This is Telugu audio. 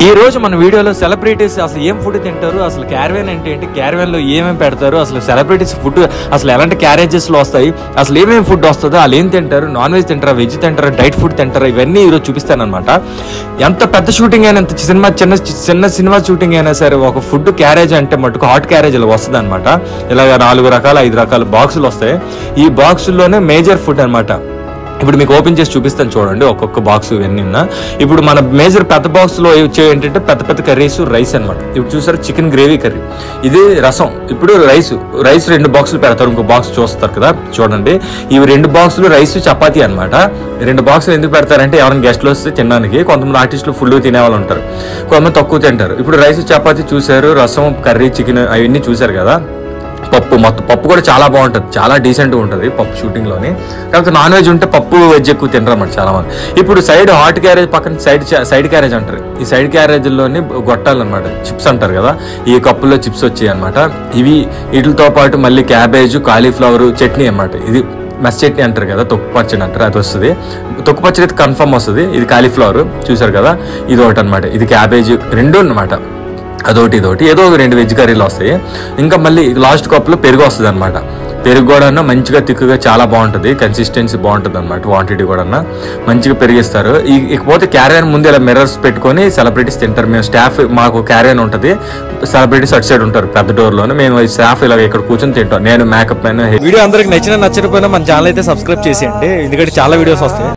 ఈ రోజు మన వీడియోలో సెలబ్రిటీస్ అసలు ఏం ఫుడ్ తింటారు, అసలు క్యారవాన్ అంటే ఏంటి, క్యారవాన్ లో ఏమేమి పెడతారు, అసలు సెలబ్రిటీస్ ఫుడ్ అసలు ఎలాంటి క్యారేజెస్ లో వస్తాయి, అసలు ఏమేమి ఫుడ్ వస్తుందో, వాళ్ళు ఏం తింటారు, నాన్ వెజ్ తింటారా, వెజ్ తింటారా, డైట్ ఫుడ్ తింటారా, ఇవన్నీ ఈరోజు చూపిస్తాను అనమాట. ఎంత పెద్ద షూటింగ్ అయినా, ఎంత చిన్న సినిమా షూటింగ్ అయినా సరే ఒక ఫుడ్ క్యారేజ్ అంటే మటుకు హాట్ క్యారేజ్ ఇలా వస్తుంది అనమాట. ఇలాగ 4 రకాల 5 రకాల బాక్సులు వస్తాయి. ఈ బాక్సుల్లోనే మేజర్ ఫుడ్ అనమాట. ఇప్పుడు మీకు ఓపెన్ చేసి చూపిస్తాను చూడండి, ఒక్కొక్క బాక్స్ ఇవన్నీ. ఇప్పుడు మన మేజర్ పెద్ద బాక్స్ లో వచ్చేవి ఏంటంటే పెద్ద పెద్ద కర్రీస్, రైస్ అనమాట. ఇప్పుడు చూసారు చికెన్ గ్రేవీ కర్రీ, ఇది రసం. ఇప్పుడు రైస్ 2 బాక్సులు పెడతారు, ఇంకో బాక్స్ చూస్తారు కదా చూడండి. ఇవి 2 బాక్సులు రైస్ చపాతీ అనమాట. 2 బాక్సులు ఎందుకు పెడతారంటే ఎవరైనా గెస్ట్లు వస్తే తినడానికి. కొంతమంది ఆర్టిస్టులు ఫుల్ తినేవాళ్ళు ఉంటారు, కొంతమంది తక్కువ తింటారు. ఇప్పుడు రైస్ చపాతీ చూసారు, రసం కర్రీ చికెన్ అవన్నీ చూసారు కదా. పప్పు కూడా చాలా బాగుంటుంది, చాలా డీసెంట్గా ఉంటుంది పప్పు షూటింగ్ లోని. కాకపోతే నాన్ వెజ్ ఉంటే పప్పు వెజ్ ఎక్కువ తింటారు అన్నమాట చాలా మంది. ఇప్పుడు సైడ్ హాట్ క్యారేజ్ పక్కన సైడ్ క్యారేజ్ అంటారు. ఈ సైడ్ క్యారేజ్లోని గొట్టాలు అనమాట, చిప్స్ అంటారు కదా. ఈ కప్పుల్లో చిప్స్ వచ్చాయి అనమాట. వీటితో పాటు మళ్ళీ క్యాబేజ్, కాలీఫ్లవర్ చట్నీ అనమాట. ఇది మెస్ చట్నీ అంటారు కదా, తొక్కు పచ్చడి అంటారు, అది వస్తుంది. తొక్కు పచ్చడి అయితే కన్ఫర్మ్ వస్తుంది. ఇది కాలీఫ్లవర్ చూసారు కదా, ఇది ఒకటి అనమాట. ఇది క్యాబేజ్ 2 అనమాట, అదొకటి ఇదొకటి, ఏదో 2 వెజ్ కర్రీలు వస్తాయి. ఇంకా మళ్ళీ లాస్ట్ కప్లో పెరుగు వస్తుంది అనమాట. పెరుగు కూడా మంచిగా తిక్కుగా చాలా బాగుంటుంది, కన్సిస్టెన్సీ బాగుంటుంది అనమాట. క్వాంటిటీ కూడా మంచిగా పెరిగిస్తారు. ఇకపోతే క్యారియర్ ముందు ఇలా మిర్రర్స్ పెట్టుకొని సెలబ్రిటీస్ తింటారు. మేము స్టాఫ్, మాకు క్యారియర్ ఉంటుంది, సెలబ్రిటీస్ అటు సైడ్ ఉంటారు పెద్ద డోర్లోనే. మేము స్టాఫ్ ఇలా ఇక్కడ కూర్చొని తింటాం. నేను మేకప్ మ్యాన్. వీడియో అందరికి నచ్చినా నచ్చకపోయినా మన ఛానల్ అయితే సబ్స్క్రైబ్ చేసేయండి, ఎందుకంటే చాలా వీడియోస్ వస్తాయి.